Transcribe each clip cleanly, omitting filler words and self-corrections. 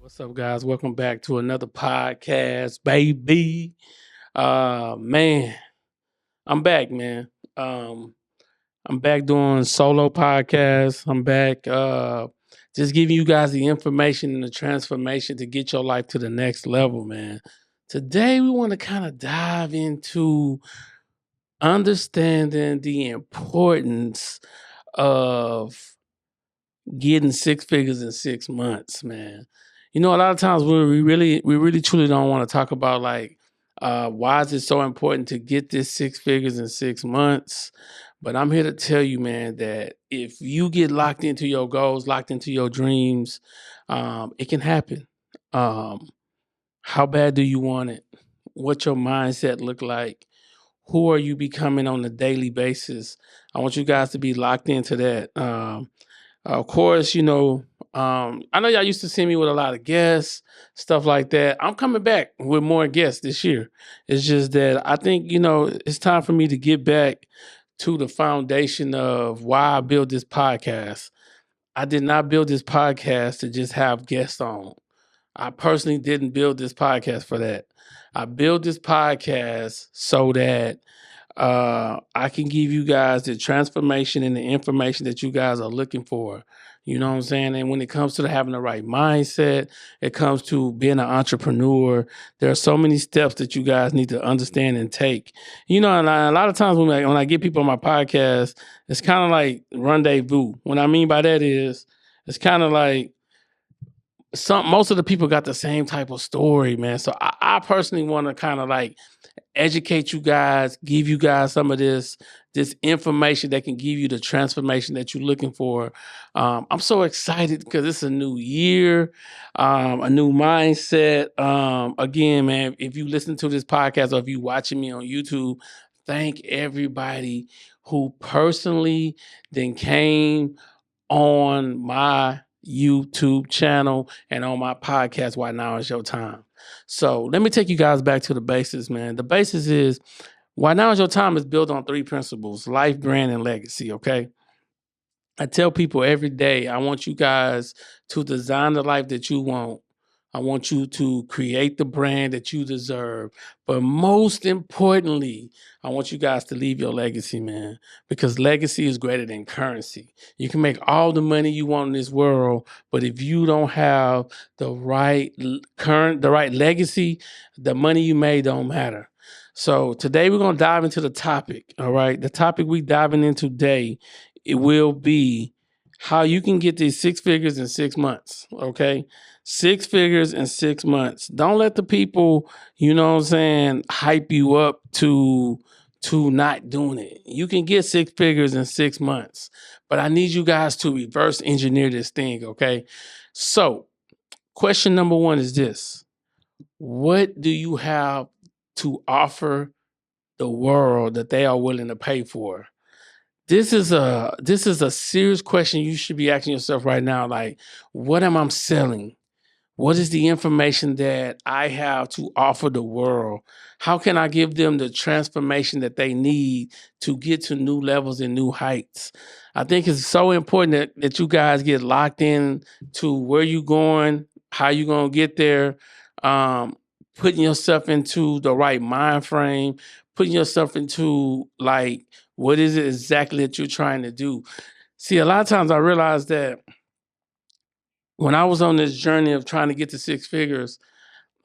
What's up, guys? Welcome back to another podcast, baby. Man, I'm back, man. Um, I'm back doing solo podcasts. I'm back just giving you guys the information and the transformation to get your life to the next level, man. Today we want to kind of dive into understanding the importance of getting six figures in 6 months, man. You know, a lot of times we really truly don't want to talk about like why is it so important to get this six figures in 6 months. But I'm here to tell you, man, that if you get locked into your goals, locked into your dreams, it can happen. Um, how bad do you want it? What your mindset look like? Who are you becoming on a daily basis? I want you guys to be locked into that. Of course, I know y'all used to see me with a lot of guests, stuff like that. I'm coming back with more guests this year. It's just that I think, it's time for me to get back to the foundation of why I built this podcast. I did not build this podcast to just have guests on. I personally didn't build this podcast for that. I built this podcast so that I can give you guys the transformation and the information that you guys are looking for. You know what I'm saying? And when it comes to having the right mindset, it comes to being an entrepreneur. There are so many steps that you guys need to understand and take. And a lot of times when I get people on my podcast, it's kind of like rendezvous. What I mean by that is, it's kind of like most of the people got the same type of story, man. So I personally want to kind of like educate you guys, give you guys some of this information that can give you the transformation that you're looking for. I'm so excited because it's a new year, a new mindset. Again, man, if you listen to this podcast or if you watching me on YouTube, thank everybody who personally then came on my YouTube channel and on my podcast, Why Now Is Your Time. So let me take you guys back to the basis, man. The basis is Why Now Is Your Time is built on three principles: life, brand, and legacy, okay? I tell people every day, I want you guys to design the life that you want. I want you to create the brand that you deserve. But most importantly, I want you guys to leave your legacy, man, because legacy is greater than currency. You can make all the money you want in this world, but if you don't have the right legacy, the money you made don't matter. So today we're going to dive into the topic, all right? The topic we diving into today, it will be how you can get these six figures in 6 months, okay? Six figures in 6 months. Don't let the people, hype you up to not doing it. You can get six figures in 6 months, but I need you guys to reverse engineer this thing, okay? So, question number one is this: what do you have to offer the world that they are willing to pay for? This is a serious question you should be asking yourself right now. Like, what am I selling? What is the information that I have to offer the world? How can I give them the transformation that they need to get to new levels and new heights? I think it's so important that you guys get locked in to where you're going, how you're going to get there, putting yourself into the right mind frame, putting yourself into like, what is it exactly that you're trying to do? See, a lot of times I realized that when I was on this journey of trying to get to six figures,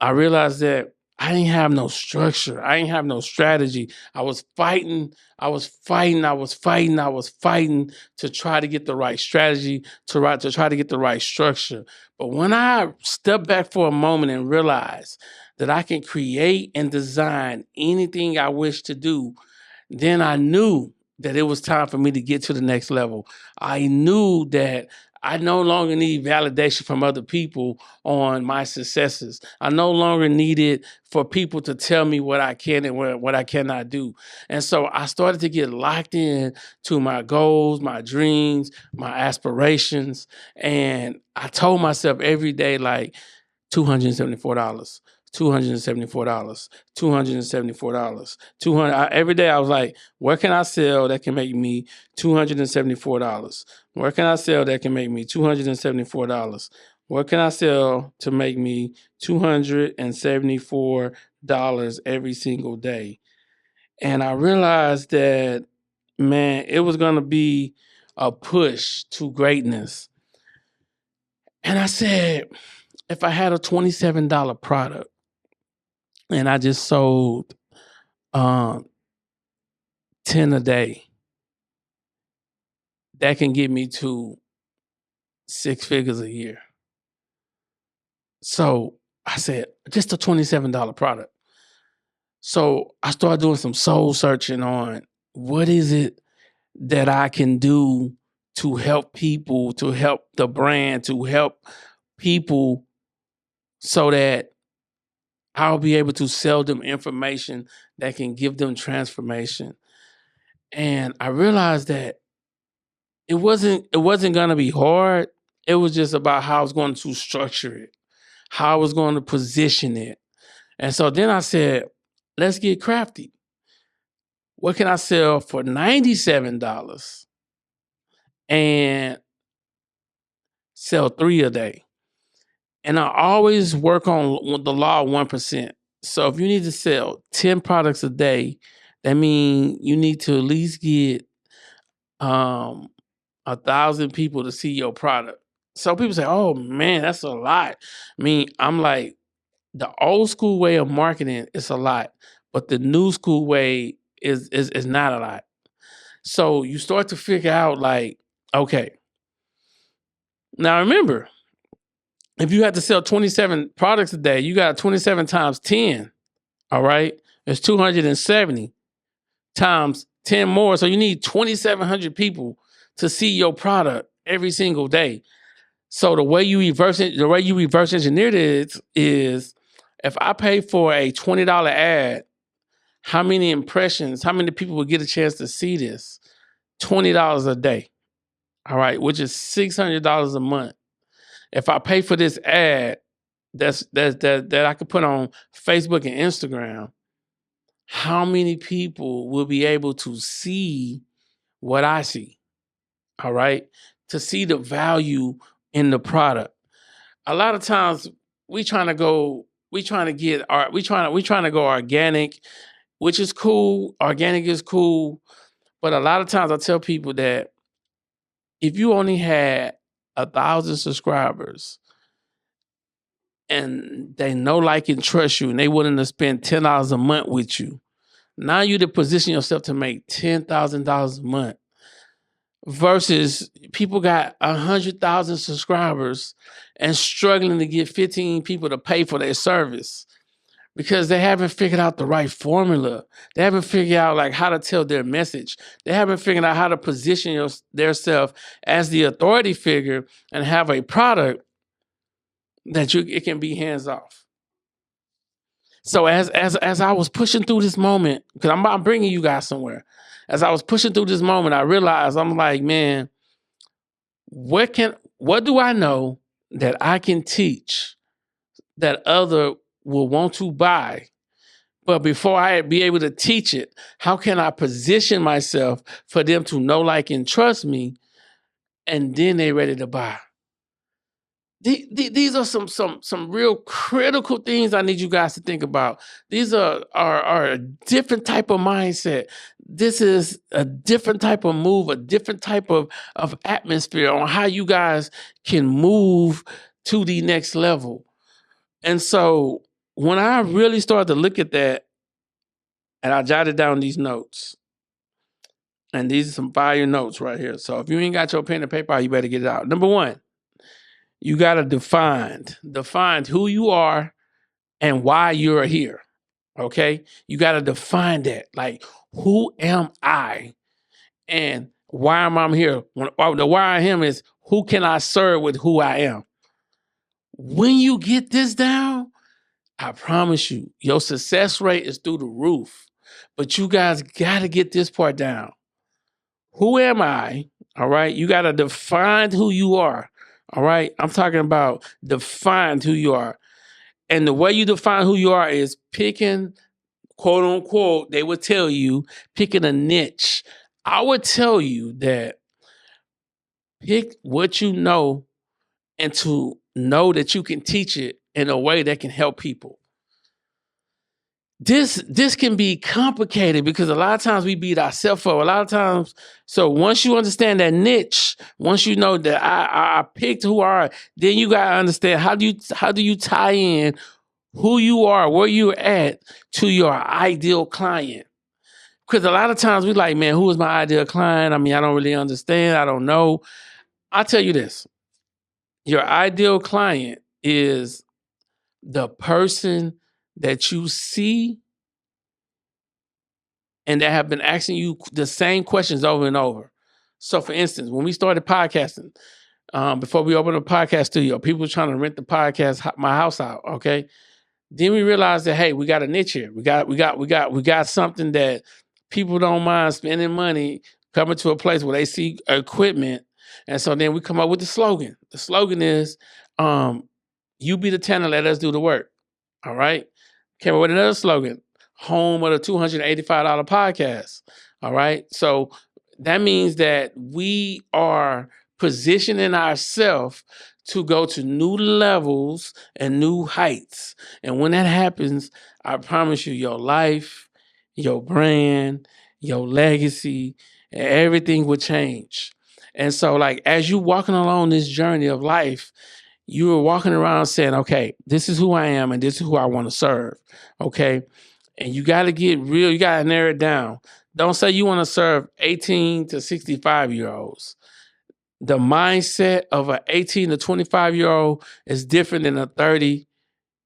I realized that I didn't have no structure. I didn't have no strategy. I was fighting. I was fighting to try to get the right strategy, to try to get the right structure. But when I stepped back for a moment and realized that I can create and design anything I wish to do, then I knew that it was time for me to get to the next level. I knew that I no longer need validation from other people on my successes. I no longer needed for people to tell me what I can and what I cannot do. And so I started to get locked in to my goals, my dreams, my aspirations. And I told myself every day, like, $274, $274, $274, 200. Every day I was like, what can I sell that can make me $274? Where can I sell that can make me $274? What can I sell to make me $274 every single day? And I realized that, man, it was going to be a push to greatness. And I said, if I had a $27 product and I just sold 10 a day, that can get me to 6 figures a year. So I said, just a $27 product. So I started doing some soul searching on what is it that I can do to help people, to help the brand, to help people so that I'll be able to sell them information that can give them transformation. And I realized that it wasn't going to be hard. It was just about how I was going to structure it, how I was going to position it. And so then I said, let's get crafty. What can I sell for $97 and sell 3 a day? And I always work on the law of 1%. So if you need to sell 10 products a day, that means you need to at least get 1,000 people to see your product. So people say, oh man, that's a lot. I mean, I'm like, the old school way of marketing is a lot, but the new school way is not a lot. So you start to figure out like, okay, now remember, if you had to sell 27 products a day, you got 27 times 10, all right? It's 270 times 10 more. So you need 2,700 people to see your product every single day. So the way you reverse engineer it is if I pay for a $20 ad, how many impressions, how many people will get a chance to see this? $20 a day. All right, which is $600 a month. If I pay for this ad that I could put on Facebook and Instagram, how many people will be able to see what I see? All right, to see the value in the product. A lot of times we trying to go organic, which is cool. Organic is cool, but a lot of times I tell people that if you only had 1,000 subscribers and they know, like, and trust you, and they willing to spend $10 a month with you, now you to position yourself to make $10,000 a month. Versus people got 100,000 subscribers and struggling to get 15 people to pay for their service because they haven't figured out the right formula. They haven't figured out like how to tell their message. They haven't figured out how to position themselves as the authority figure and have a product that it can be hands off. So as I was pushing through this moment, because I'm bringing you guys somewhere. As I was pushing through this moment, I realized I'm like, man, what do I know that I can teach that other will want to buy? But before I be able to teach it, how can I position myself for them to know, like, and trust me, and then they're ready to buy? These are some real critical things I need you guys to think about. These are a different type of mindset. This is a different type of move, a different type of atmosphere on how you guys can move to the next level. And so when I really started to look at that, and I jotted down these notes, and these are some fire notes right here. So if you ain't got your pen and paper, you better get it out. Number one, you got to define who you are and why you're here. Okay. You got to define that. Like, who am I and why am I here? The why I am is who can I serve with who I am? When you get this down, I promise you, your success rate is through the roof. But you guys got to get this part down. Who am I? All right. You got to define who you are. All right. I'm talking about define who you are. And the way you define who you are is picking, quote unquote, they would tell you, picking a niche. I would tell you that pick what you know and to know that you can teach it in a way that can help people. This can be complicated because a lot of times we beat ourselves up. A lot of times, so once you understand that niche, once you know that I picked who I are, then you gotta understand how do you tie in who you are, where you're at to your ideal client. Because a lot of times we like, man, who is my ideal client? I mean, I don't really understand. I don't know. I'll tell you this. Your ideal client is the person that you see and that have been asking you the same questions over and over. So, for instance, when we started podcasting, before we opened a podcast studio, people were trying to rent the podcast, my house out. Okay, then we realized that hey, we got a niche here. We got something that people don't mind spending money coming to a place where they see equipment, and so then we come up with the slogan. The slogan is, "You be the tenant, let us do the work." All right. Came up with another slogan, home of the $285 podcast. All right. So that means that we are positioning ourselves to go to new levels and new heights. And when that happens, I promise you, your life, your brand, your legacy, everything will change. And so, like, as you walking along this journey of life, you were walking around saying, okay, this is who I am and this is who I want to serve. Okay. And you got to get real. You got to narrow it down. Don't say you want to serve 18 to 65-year-olds. The mindset of an 18 to 25-year-old is different than a 30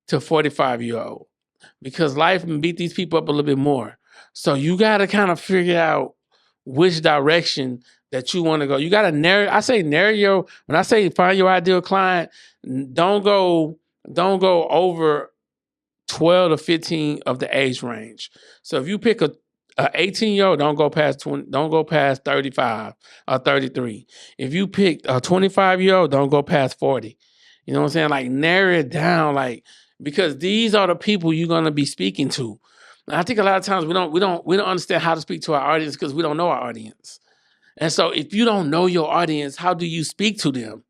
to 45-year-old because life can beat these people up a little bit more. So you got to kind of figure out which direction that you want to go. You got to narrow. I say narrow when I say find your ideal client, don't go over 12 to 15 of the age range. So if you pick a 18-year-old, don't go past 20, don't go past 35 or 33. If you pick a 25-year-old, don't go past 40. You know what I'm saying? Like narrow it down, like because these are the people you're gonna be speaking to. And I think a lot of times we don't understand how to speak to our audience because we don't know our audience. And so if you don't know your audience, how do you speak to them?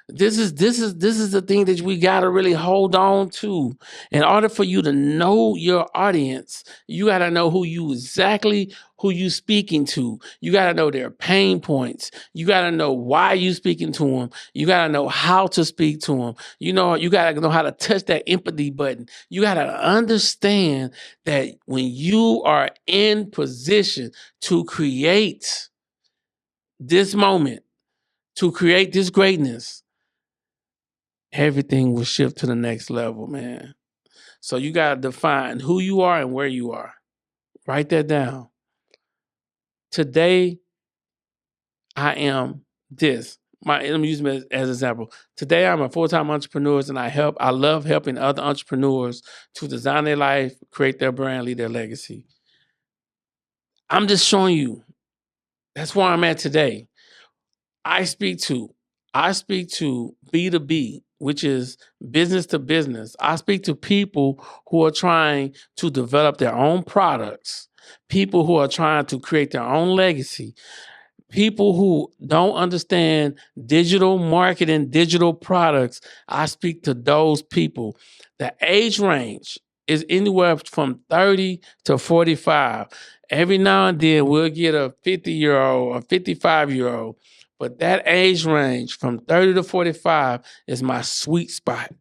This is the thing that we gotta really hold on to. In order for you to know your audience, you gotta know who you speaking to. You gotta know their pain points. You gotta know why you speaking to them. You gotta know how to speak to them. You gotta know how to touch that empathy button. You gotta understand that when you are in position to create this moment, to create this greatness, everything will shift to the next level, man. So you got to define who you are and where you are. Write that down. Today, I am this. Let me use me as an example. Today, I'm a full-time entrepreneur and I love helping other entrepreneurs to design their life, create their brand, lead their legacy. I'm just showing you that's where I'm at today. I speak to B2B, which is business to business. I speak to people who are trying to develop their own products, people who are trying to create their own legacy, people who don't understand digital marketing, digital products. I speak to those people. The age range is anywhere from 30 to 45. Every now and then we'll get a 50-year-old or 55-year-old. But that age range from 30 to 45 is my sweet spot.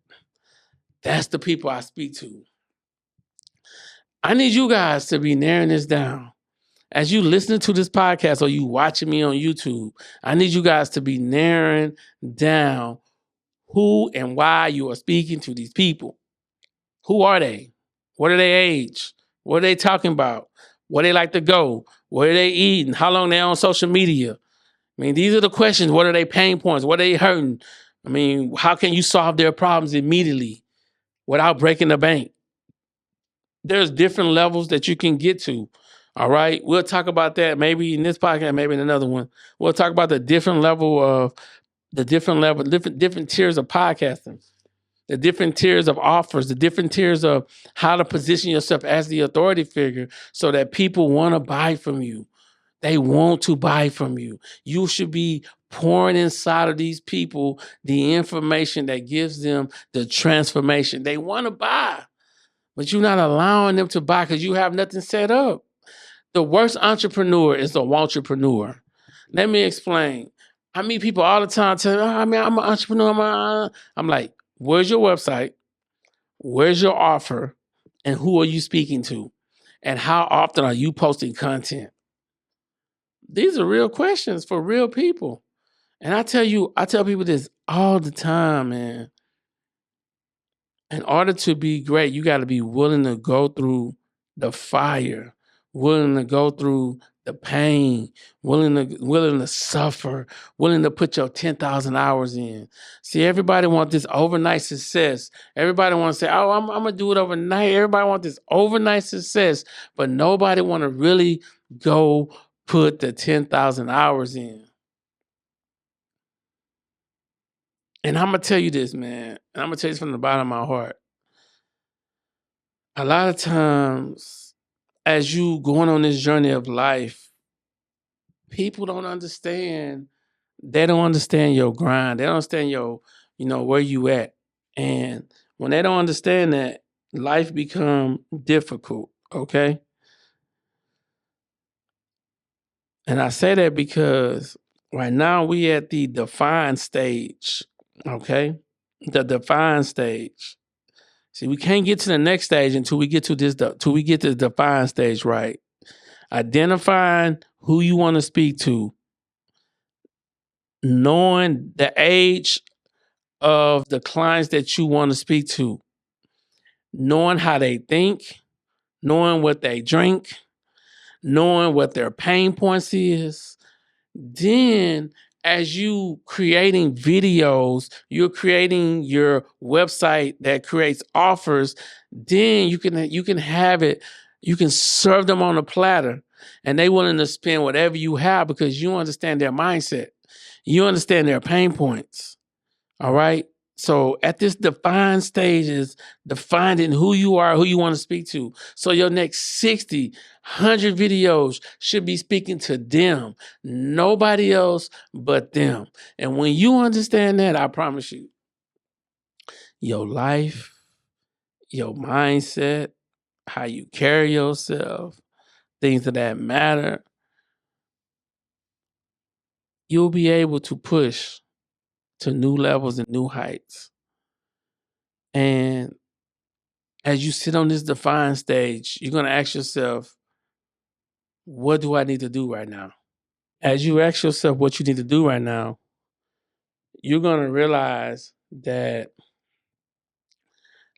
That's the people I speak to. I need you guys to be narrowing this down. As you listening to this podcast or you watching me on YouTube, I need you guys to be narrowing down who and why you are speaking to these people. Who are they? What are their age? What are they talking about? Where they like to go? What are they eating? How long they on social media? I mean, these are the questions. What are their pain points? What are they hurting? I mean, how can you solve their problems immediately without breaking the bank? There's different levels that you can get to. All right. We'll talk about that maybe in this podcast, maybe in another one. We'll talk about the different tiers of podcasting. the different tiers of offers, the different tiers of how to position yourself as the authority figure so that people want to buy from you. They want to buy from you. You should be pouring inside of these people the information that gives them the transformation. They want to buy, but you're not allowing them to buy because you have nothing set up. The worst entrepreneur is the entrepreneur. Let me explain. I meet people all the time tell me, oh, I mean, I'm an entrepreneur. I'm like, where's your website? Where's your offer? And who are you speaking to? And how often are you posting content? These are real questions for real people. And I tell people this all the time, man. In order to be great, you got to be willing to go through the fire, willing to go through the pain, willing to suffer, willing to put your 10,000 hours in. See, everybody wants this overnight success. Everybody wants to say, "Oh, I'm gonna do it overnight." Everybody wants this overnight success, but nobody want to really go put the 10,000 hours in. And I'm gonna tell you this, man. And I'm gonna tell you this from the bottom of my heart. A lot of times, as you going on this journey of life, people don't understand. They don't understand your grind. They don't understand where you at. And when they don't understand that, life become difficult. Okay. And I say that because right now we at the defined stage. Okay. The defined stage. See, we can't get to the next stage until we get to the defined stage, right? Identifying who you want to speak to, knowing the age of the clients that you want to speak to, knowing how they think, knowing what they drink, knowing what their pain points is. Then as you creating videos, you're creating your website that creates offers, then you can have it, you can serve them on a platter and they willing to spend whatever you have because you understand their mindset. You understand their pain points. All right. So at this defined stage is defining who you are, who you want to speak to. So your next 60, 100 videos should be speaking to them, nobody else but them. And when you understand that, I promise you, your life, your mindset, how you carry yourself, things of that matter, you'll be able to push to new levels and new heights. And as you sit on this defined stage, you're going to ask yourself, what do I need to do right now? As you ask yourself what you need to do right now, you're going to realize that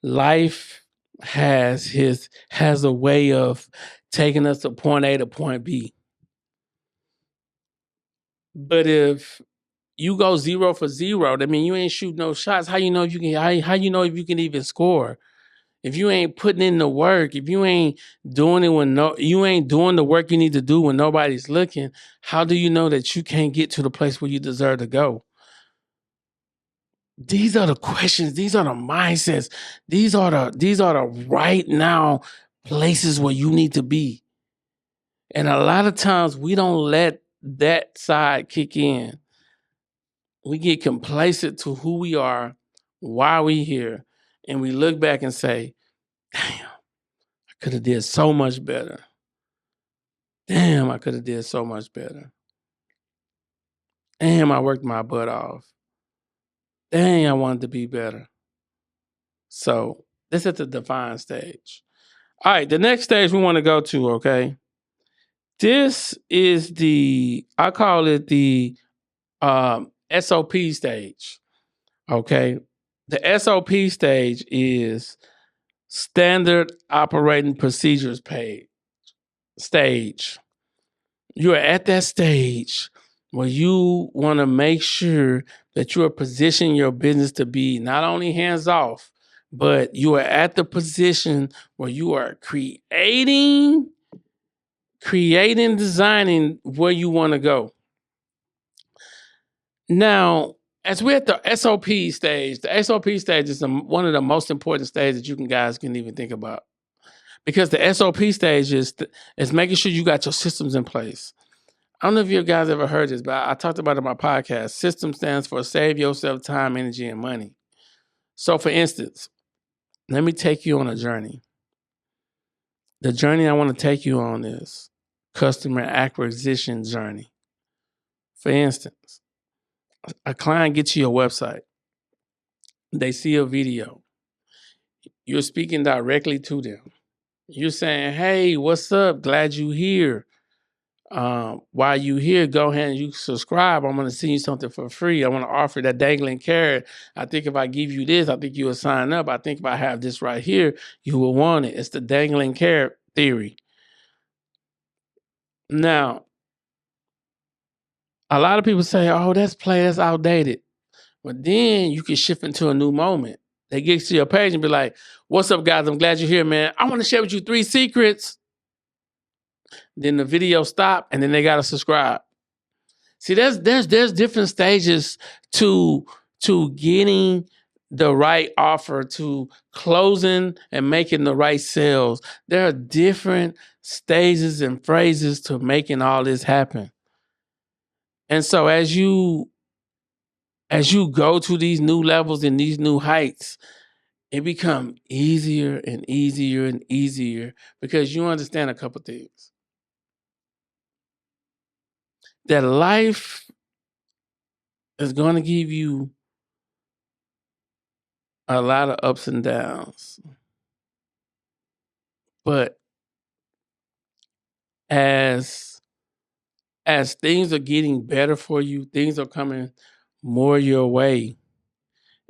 life has a way of taking us to point A to point B. But if you go 0 for 0, that means you ain't shooting no shots. How you know if you can? How you know if you can even score? If you ain't putting in the work, if you ain't doing it you ain't doing the work you need to do when nobody's looking, how do you know that you can't get to the place where you deserve to go? These are the questions, these are the mindsets, these are the right now places where you need to be. And a lot of times we don't let that side kick in. We get complacent to who we are, why we here, and we look back and say, damn, I could have did so much better. Damn, I could have did so much better. Damn, I worked my butt off. Dang, I wanted to be better. So this is the defined stage. All right, the next stage we want to go to, okay? This is I call it the SOP stage, okay? The SOP stage is standard operating procedures stage. You're at that stage where you want to make sure that you are positioning your business to be not only hands off, but you are at the position where you are creating, designing where you want to go. Now, as we're at the SOP stage, the SOP stage is one of the most important stages that you guys can even think about. Because the SOP stage is making sure you got your systems in place. I don't know if you guys ever heard this, but I talked about it in my podcast. System stands for save yourself time, energy, and money. So for instance, let me take you on a journey. The journey I want to take you on is customer acquisition journey. For instance, a client gets to your website. They see a video. You're speaking directly to them. You're saying, hey, what's up? Glad you here. While you here, go ahead and you subscribe. I'm going to send you something for free. I want to offer that dangling carrot. I think if I give you this, I think you will sign up. I think if I have this right here, you will want it. It's the dangling carrot theory. Now, a lot of people say, oh, that's outdated. But then you can shift into a new moment. They get to your page and be like, what's up, guys? I'm glad you're here, man. I want to share with you 3 secrets. Then the video stop, and then they got to subscribe. See, there's different stages to getting the right offer, to closing and making the right sales. There are different stages and phrases to making all this happen. And so as you go to these new levels and these new heights, it becomes easier and easier and easier because you understand a couple things. That life is going to give you a lot of ups and downs. But as things are getting better for you, things are coming more your way,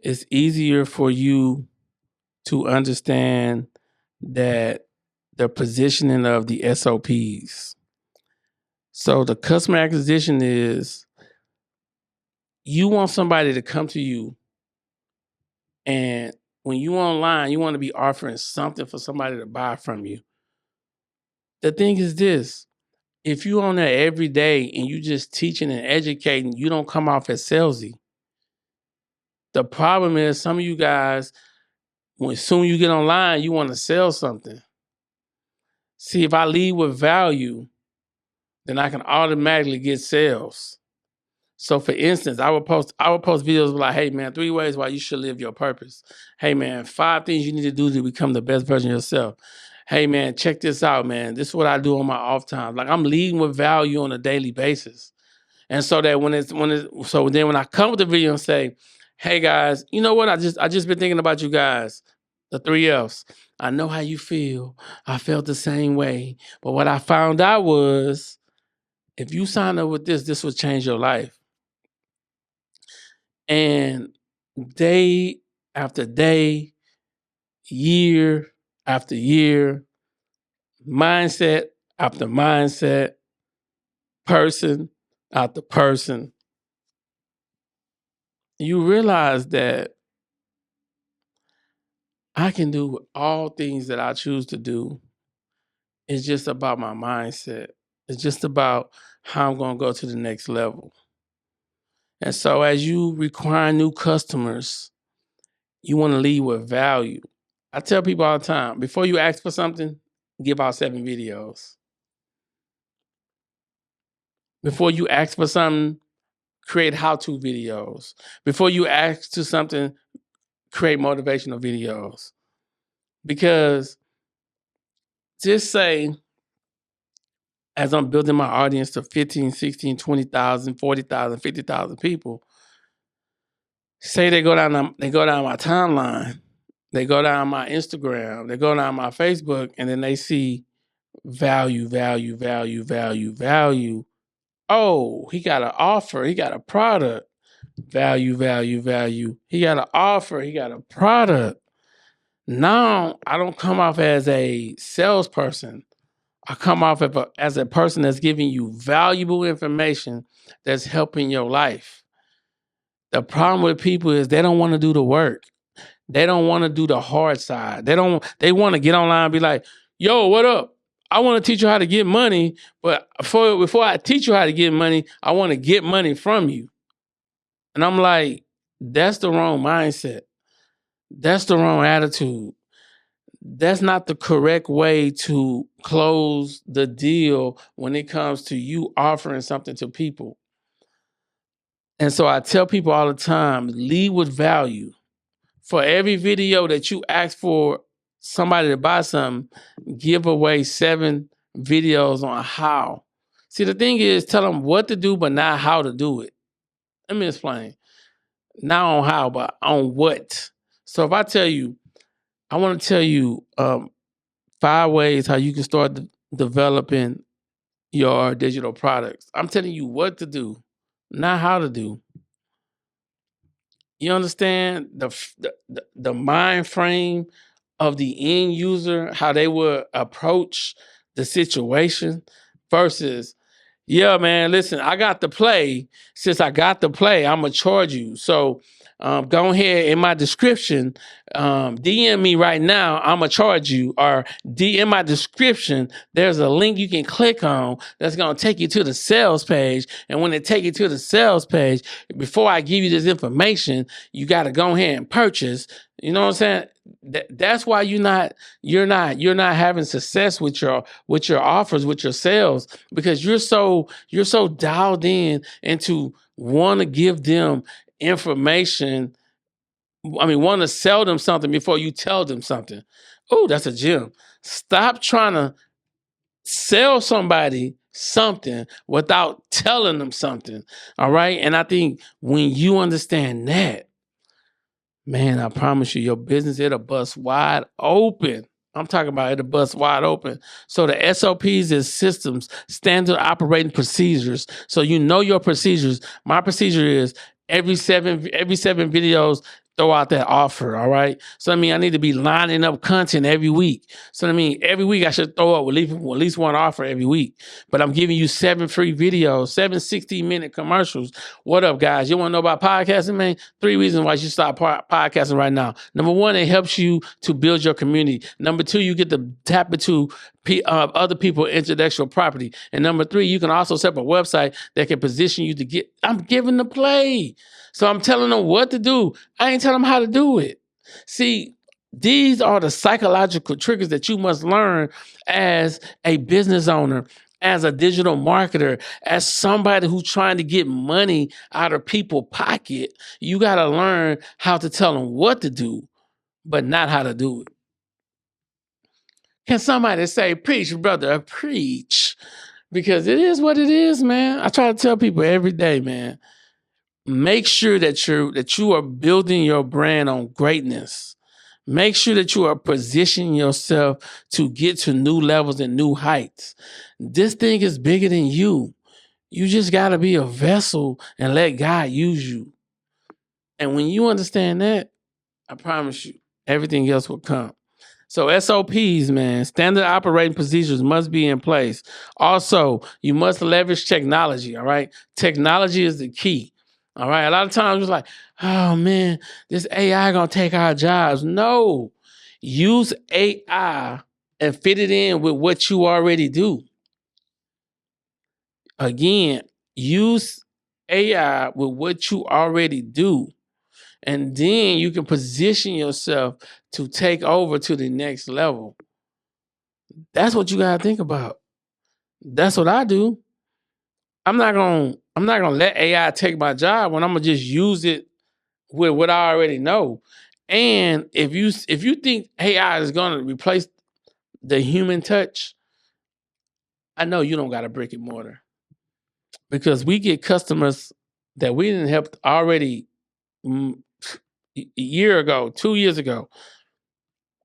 it's easier for you to understand that the positioning of the SOPs. So the customer acquisition is you want somebody to come to you, and when you online, you want to be offering something for somebody to buy from you. The thing is this, if you on there every day and you just teaching and educating, you don't come off as salesy. The problem is some of you guys, when soon you get online, you want to sell something. See, if I lead with value, then I can automatically get sales. So for instance, I would post videos like, hey man, 3 ways why you should live your purpose. Hey man, 5 things you need to do to become the best version of yourself. Hey man, check this out, man. This is what I do on my off time. Like I'm leading with value on a daily basis. And so that when I come with the video and say, hey guys, you know what? I just been thinking about you guys, the 3 F's. I know how you feel. I felt the same way. But what I found out was if you sign up with this will change your life. And day after day, year after year, mindset after mindset, person after person, you realize that I can do all things that I choose to do. It's just about my mindset. It's just about how I'm going to go to the next level. And so as you require new customers, you want to lead with value. I tell people all the time, before you ask for something, give out 7 videos. Before you ask for something, create how-to videos. Before you ask to something, create motivational videos. Because just say, as I'm building my audience to 15, 16, 20,000, 40,000, 50,000 people, say they go down my timeline, they go down my Instagram, they go down my Facebook, and then they see value, value, value, value, value. Oh, he got an offer, he got a product. Value, value, value. He got an offer, he got a product. Now, I don't come off as a salesperson. I come off as a person that's giving you valuable information that's helping your life. The problem with people is they don't want to do the work. They don't want to do the hard side. They want to get online and be like, yo, what up? I want to teach you how to get money, but before I teach you how to get money, I want to get money from you. And I'm like, that's the wrong mindset. That's the wrong attitude. That's not the correct way to close the deal when it comes to you offering something to people. And so I tell people all the time, lead with value. For every video that you ask for somebody to buy something, give away 7 videos on how. See, the thing is, tell them what to do, but not how to do it. Let me explain. Not on how, but on what. So if I tell you, I want to tell you 5 ways how you can start developing your digital products. I'm telling you what to do, not how to do. You understand the mind frame of the end user, how they would approach the situation versus, yeah, man, listen, I got to play. Since I got to play, I'm going to charge you. So go ahead in my description, DM me right now, I'm going to charge you. Or in my description, there's a link you can click on that's going to take you to the sales page. And when they take you to the sales page, before I give you this information, you got to go ahead and purchase. You know what I'm saying? That's why you're not having success with your offers, with your sales, because you're so dialed in into want to give them information. I mean, want to sell them something before you tell them something. Oh, that's a gem. Stop trying to sell somebody something without telling them something. All right. And I think when you understand that, man, I promise you, your business, it'll bust wide open. I'm talking about it'll bust wide open. So the SOPs is systems, standard operating procedures. So you know your procedures. My procedure is every seven videos, throw out that offer. All right. So I mean, I need to be lining up content every week. So I mean, every week I should throw up at least one offer every week. But I'm giving you 7 free videos, 7 60-minute commercials. What up, guys? You want to know about podcasting, man? 3 reasons why you should start podcasting right now. Number 1, it helps you to build your community. Number 2, you get to tap into other people's intellectual property. And number 3, you can also set up a website that can position you to get. I'm giving the play. So I'm telling them what to do. I ain't telling them how to do it. See, these are the psychological triggers that you must learn as a business owner, as a digital marketer, as somebody who's trying to get money out of people's pocket. You got to learn how to tell them what to do, but not how to do it. Can somebody say, preach, brother, preach? Because it is what it is, man. I try to tell people every day, man. Make sure that you are building your brand on greatness. Make sure that you are positioning yourself to get to new levels and new heights. This thing is bigger than you. You just got to be a vessel and let God use you. And when you understand that, I promise you, everything else will come. So SOPs, man, standard operating procedures must be in place. Also, you must leverage technology, all right? Technology is the key, all right? A lot of times it's like, oh, man, this AI going to take our jobs. No, use AI and fit it in with what you already do. Again, use AI with what you already do. And then you can position yourself to take over to the next level. That's what you gotta think about. That's what I do. I'm not gonna let AI take my job when I'm gonna just use it with what I already know. And if you think AI is gonna replace the human touch, I know you don't got a brick and mortar, because we get customers that we didn't help already a year ago, 2 years ago,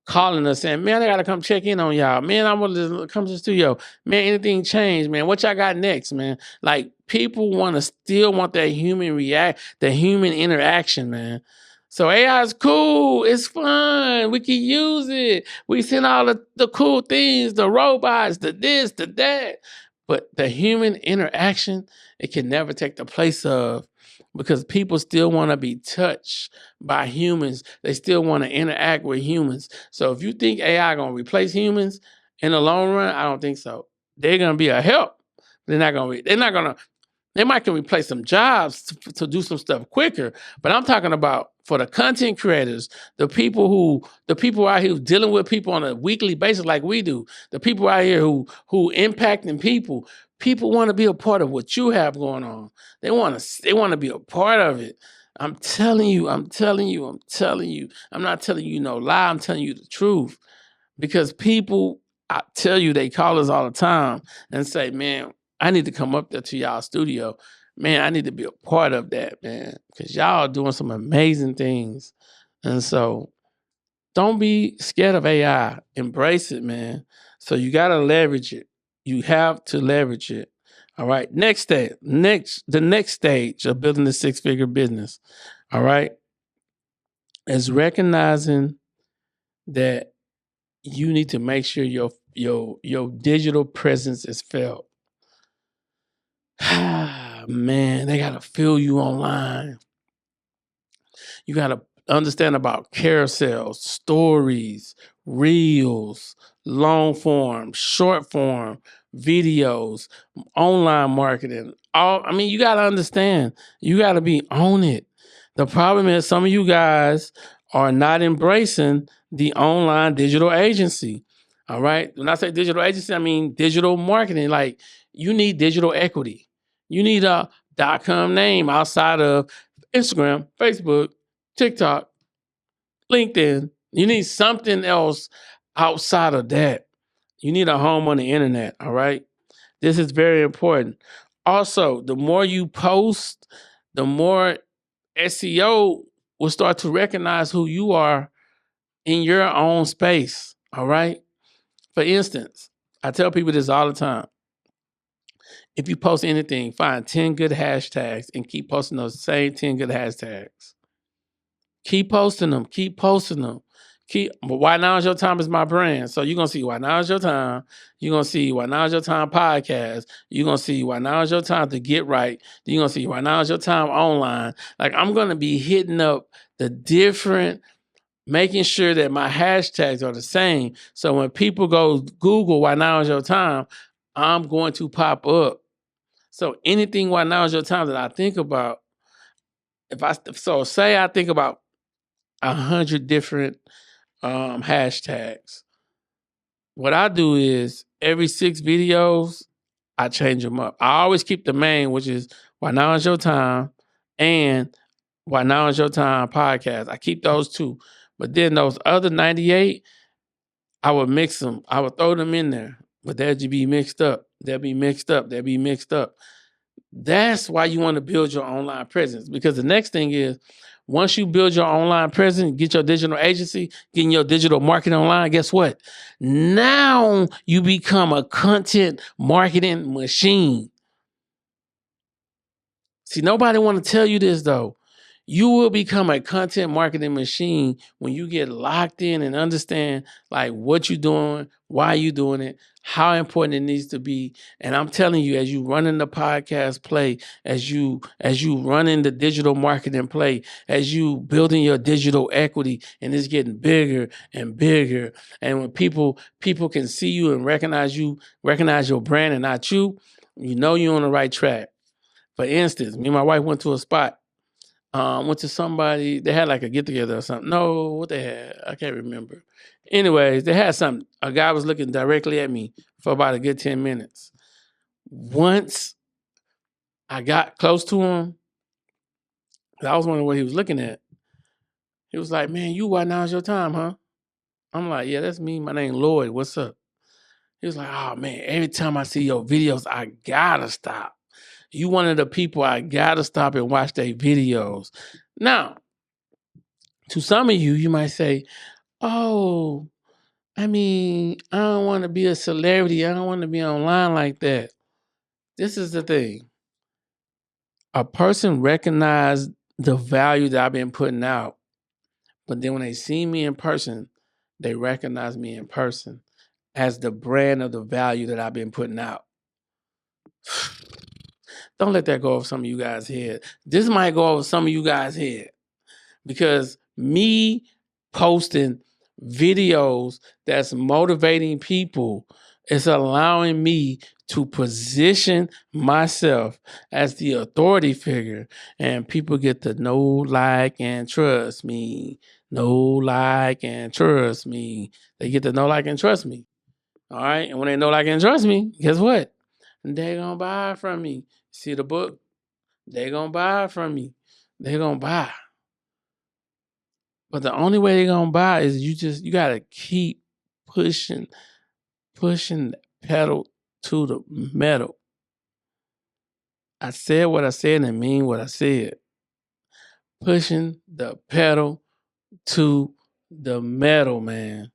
calling us saying, man, I gotta come check in on y'all. Man, I want to come to the studio. Man, anything changed, man? What y'all got next, man? Like, people still want that the human interaction, man. So AI is cool. It's fun. We can use it. We send all the cool things, the robots, the this, the that. But the human interaction, it can never take the place of, because people still want to be touched by humans. They still want to interact with humans. So if you think AI going to replace humans in the long run, I don't think so. They're going to be a help. They're not going to They might can replace some jobs to do some stuff quicker, but I'm talking about for the content creators, the people out here dealing with people on a weekly basis like we do, the people out here who impacting people. People want to be a part of what you have going on. They want to be a part of it. I'm telling you. I'm not telling you no lie. I'm telling you the truth. Because people, I tell you, they call us all the time and say, man, I need to come up there to y'all studio. Man, I need to be a part of that, man. Because y'all are doing some amazing things. And so don't be scared of AI. Embrace it, man. So you got to leverage it. You have to leverage it. All right. The next stage of building a six-figure business, all right, is recognizing that you need to make sure your digital presence is felt. Man, they gotta feel you online. You gotta understand about carousels, stories, reels, long form, short form, videos, online marketing. You gotta understand. You gotta be on it. The problem is some of you guys are not embracing the online digital agency. All right. When I say digital agency, I mean digital marketing. Like you need digital equity. You need a .com name outside of Instagram, Facebook, TikTok, LinkedIn. You need something else outside of that. You need a home on the internet. All right. This is very important. Also, the more you post, the more SEO will start to recognize who you are in your own space. All right. For instance, I tell people this all the time. If you post anything, find 10 good hashtags and keep posting those same 10 good hashtags. Keep posting them. But Why Now Is Your Time is my brand. So you're going to see Why Now Is Your Time. You're going to see Why Now Is Your Time podcast. You're going to see Why Now Is Your Time to get right. You're going to see Why Now Is Your Time online. Like I'm going to be hitting up the different, making sure that my hashtags are the same. So when people go Google Why Now Is Your Time, I'm going to pop up. So anything Why Now Is Your Time that I think about, say I think about 100 different hashtags. What I do is every 6 videos, I change them up. I always keep the main, which is Why Now Is Your Time and Why Now Is Your Time podcast. I keep those 2. But then those other 98, I would mix them. I would throw them in there, but they'd be mixed up. They'd be mixed up. That's why you want to build your online presence, because the next thing is once you build your online presence, get your digital agency, getting your digital marketing online, guess what? Now you become a content marketing machine. See, nobody want to tell you this though. You will become a content marketing machine when you get locked in and understand like what you're doing, why you're doing it, how important it needs to be. And I'm telling you, as you running the podcast play, as you running the digital marketing play, as you building your digital equity, and it's getting bigger and bigger. And when people can see you and recognize your brand and not you, you know you're on the right track. For instance, me and my wife went to a spot. Went to somebody, they had like a get together or something. No, what they had, I can't remember. Anyways, they had something. A guy was looking directly at me for about a good 10 minutes. Once I got close to him, I was wondering what he was looking at. He was like, man, Why Now Is Your Time, huh? I'm like, yeah, that's me. My name Lloyd. What's up? He was like, oh man, every time I see your videos, I gotta stop. You one of the people I gotta stop and watch their videos. Now, to some of you, you might say, oh, I don't want to be a celebrity. I don't want to be online like that. This is the thing. A person recognized the value that I've been putting out, but then when they see me in person, they recognize me in person as the brand of the value that I've been putting out. Don't let that go over some of you guys' head. This might go over some of you guys' head because me posting videos that's motivating people is allowing me to position myself as the authority figure, and people get to know, like, and trust me. Know, like, and trust me. They get to know, like, and trust me. All right. And when they know, like, and trust me, guess what? They gonna buy from me. See the book? They gonna buy from me. They gonna buy. But the only way they gonna buy is you gotta keep pushing the pedal to the metal. I said what I said and I mean what I said. Pushing the pedal to the metal, man.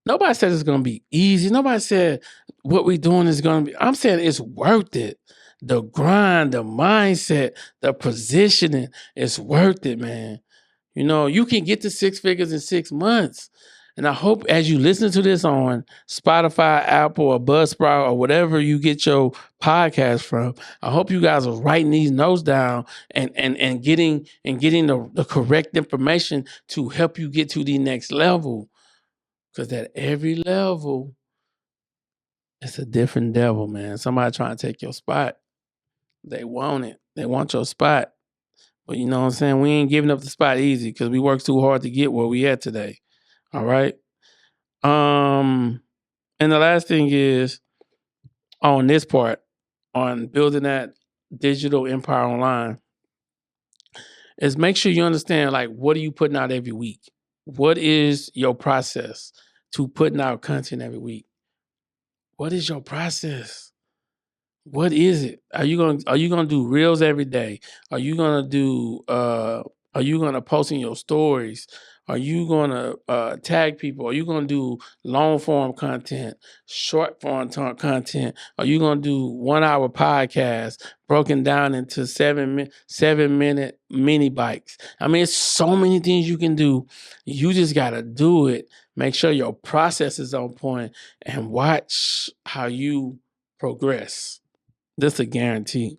Nobody said it's gonna be easy. Nobody said what we doing is gonna be. I'm saying it's worth it. The grind, the mindset, the positioning, it's worth it, man. You know, you can get to six figures in 6 months. And I hope as you listen to this on Spotify, Apple, or Buzzsprout, or whatever you get your podcast from, I hope you guys are writing these notes down and getting the correct information to help you get to the next level. Because at every level, it's a different devil, man. Somebody trying to take your spot. They want it. They want your spot. But you know what I'm saying? We ain't giving up the spot easy because we worked too hard to get where we at today. All right. And the last thing is on this part, on building that digital empire online, is make sure you understand, like, what are you putting out every week? What is your process to putting out content every week? What is your process? What is it? Are you gonna do reels every day? Are you gonna do are you gonna post in your stories? Are you gonna tag people? Are you gonna do long form content, short form content? Are you gonna do 1 hour podcast broken down into 7-minute mini bikes? I mean, it's so many things you can do. You just gotta do it. Make sure your process is on point and watch how you progress. That's a guarantee.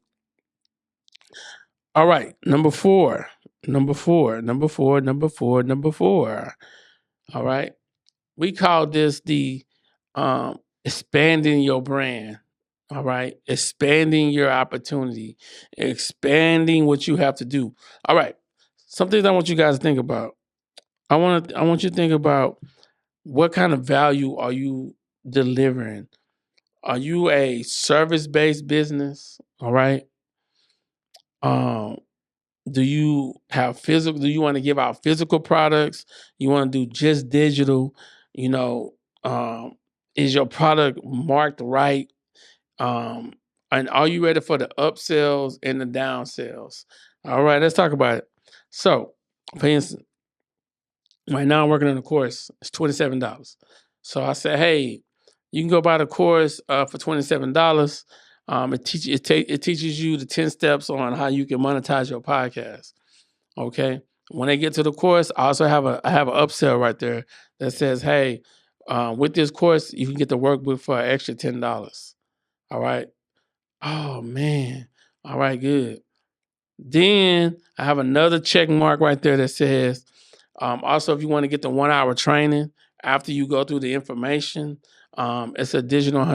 All right, number four. All right. We call this the expanding your brand. All right. Expanding your opportunity. Expanding what you have to do. All right. Some things I want you guys to think about. I want you to think about what kind of value are you delivering? Are you a service-based business? All right. Um, do you have physical? Do you want to give out physical products? You want to do just digital? You know, is your product marked right? Um, and are you ready for the upsells and the downsells? All right, let's talk about it. So, for instance, right now I'm working on a course. It's $27. So I said, hey, you can go buy the course for $27. It teaches you the 10 steps on how you can monetize your podcast. Okay. When they get to the course, I also have I have an upsell right there that says, hey, with this course, you can get the workbook for an extra $10. All right. Oh man. All right, good. Then I have another check mark right there that says, also, if you want to get the 1 hour training after you go through the information, it's an additional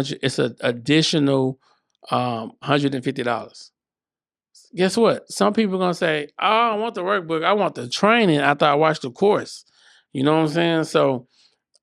$150. Guess what? Some people are gonna say, "Oh, I want the workbook. I want the training after I watch the course." You know what I'm saying? So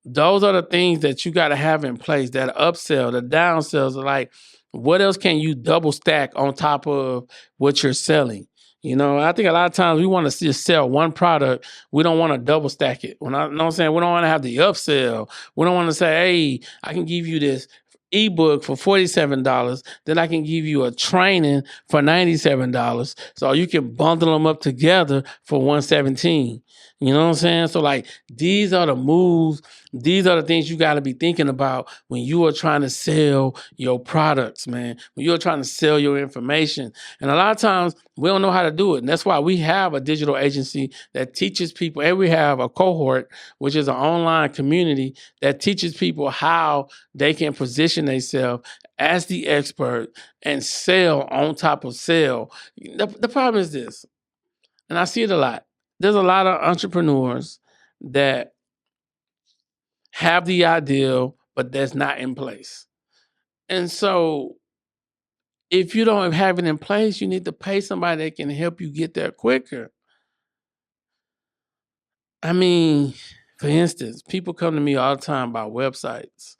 those are the things that you got to have in place. That upsell, the downsells are like, what else can you double stack on top of what you're selling? You know, I think a lot of times we want to just sell one product. We don't want to double stack it. When I you know what I'm saying, we don't want to have the upsell. We don't want to say, hey, I can give you this ebook for $47. Then I can give you a training for $97. So you can bundle them up together for $117. You know what I'm saying? So like these are the moves. These are the things you got to be thinking about when you are trying to sell your products, man. When you're trying to sell your information. And a lot of times we don't know how to do it. And that's why we have a digital agency that teaches people, and we have a cohort, which is an online community that teaches people how they can position themselves as the expert and sell on top of sell. The problem is this, and I see it a lot. There's a lot of entrepreneurs that have the ideal, but that's not in place. And so if you don't have it in place, you need to pay somebody that can help you get there quicker. I mean, for instance, people come to me all the time about websites.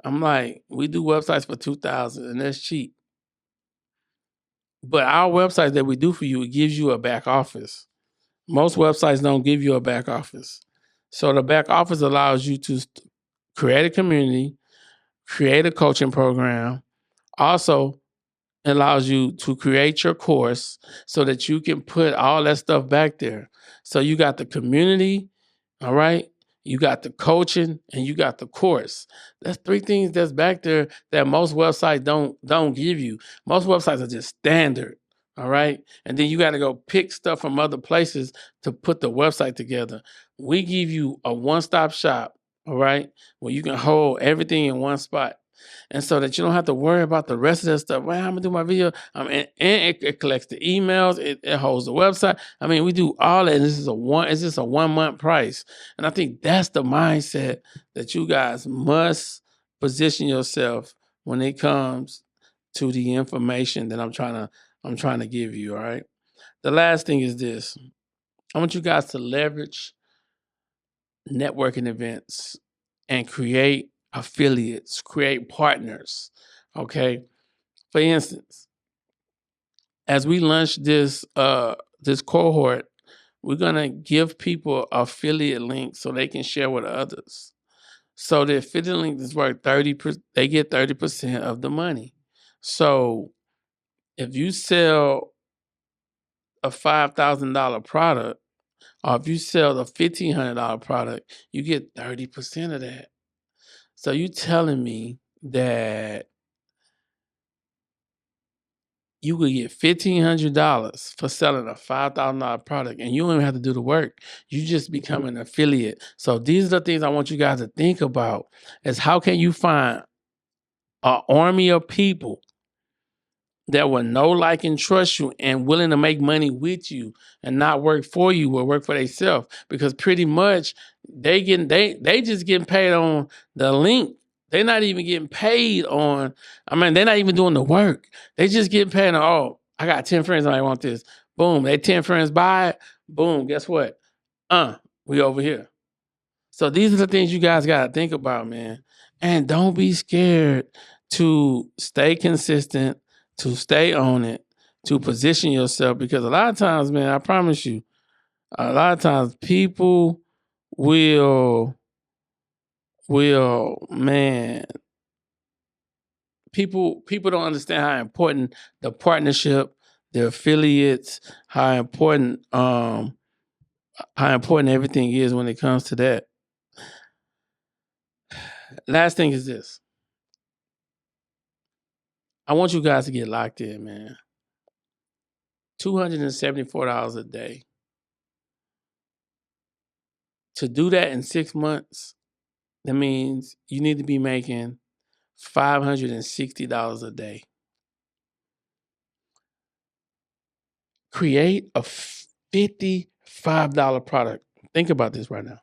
I'm like, we do websites for $2,000 and that's cheap. But our website that we do for you, it gives you a back office. Most websites don't give you a back office. So the back office allows you to create a community, create a coaching program, also allows you to create your course so that you can put all that stuff back there. So you got the community, all right? You got the coaching and you got the course. That's three things that's back there that most websites don't give you. Most websites are just standard, all right? And then you got to go pick stuff from other places to put the website together. We give you a one-stop shop, all right? Where you can hold everything in one spot. And so that you don't have to worry about the rest of that stuff. Well, I'm gonna do my video. And it collects the emails. It holds the website. I mean, we do all that. This is it's just a 1 month price. And I think that's the mindset that you guys must position yourself when it comes to the information that I'm trying to give you. All right. The last thing is this. I want you guys to leverage networking events and create affiliates, create partners. Okay. For instance, as we launch this cohort, we're gonna give people affiliate links so they can share with others. So the affiliate link is worth 30%, they get 30% of the money. So if you sell a $5,000 product, or if you sell a $1,500 product, you get 30% of that. So you telling me that you could get $1,500 for selling a $5,000 product and you don't even have to do the work. You just become an affiliate. So these are the things I want you guys to think about is how can you find an army of people that will know, like, and trust you and willing to make money with you and not work for you or work for themselves. Because pretty much they just getting paid on the link. They're not even getting paid on, they're not even doing the work. They just getting paid on, oh, I got 10 friends and I want this. Boom, they 10 friends buy it. Boom, guess what? We over here. So these are the things you guys got to think about, man. And don't be scared to stay consistent, to stay on it, to position yourself. Because a lot of times, man, I promise you, a lot of times people will, man, people don't understand how important the partnership, the affiliates, how important everything is when it comes to that. Last thing is this. I want you guys to get locked in, man. $274 a day. To do that in 6 months, that means you need to be making $560 a day. Create a $55 product. Think about this right now.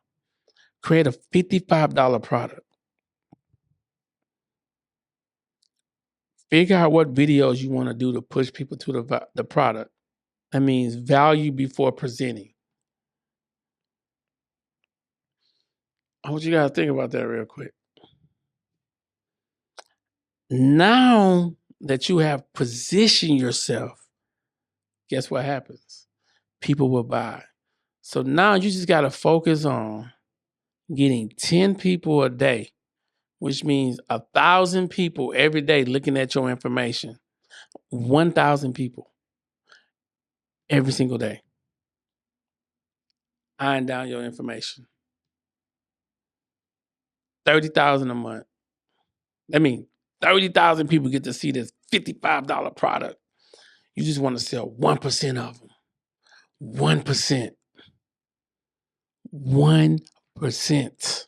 Create a $55 product. Figure out what videos you want to do to push people to the product. That means value before presenting. I want you guys to think about that real quick. Now that you have positioned yourself, guess what happens? People will buy. So now you just got to focus on getting 10 people a day, which means 1,000 people every day looking at your information. 1,000 people every single day eyeing down your information. 30,000 a month. That means 30,000 people get to see this $55 product. You just want to sell 1% of them. 1%. 1%.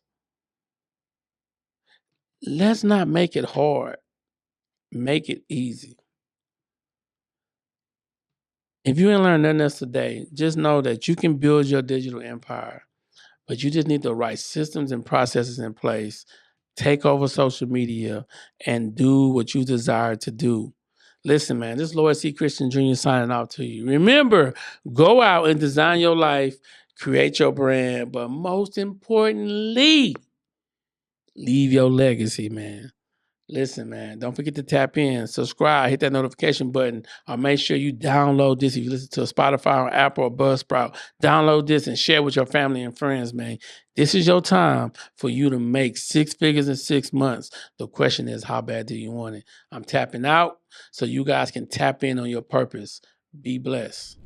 Let's not make it hard. Make it easy. If you ain't learned nothing else today, just know that you can build your digital empire, but you just need the right systems and processes in place take over social media, and do what you desire to do. Listen, man, this is Lloyd C. Christian Jr. signing out to you. Remember, go out and design your life, create your brand, but most importantly, leave your legacy, man. Listen, man, don't forget to tap in, subscribe, hit that notification button, or make sure you download this. If you listen to Spotify or Apple or Buzzsprout, download this and share with your family and friends, man. This is your time for you to make 6 figures in 6 months. The question is, how bad do you want it? I'm tapping out so you guys can tap in on your purpose. Be blessed.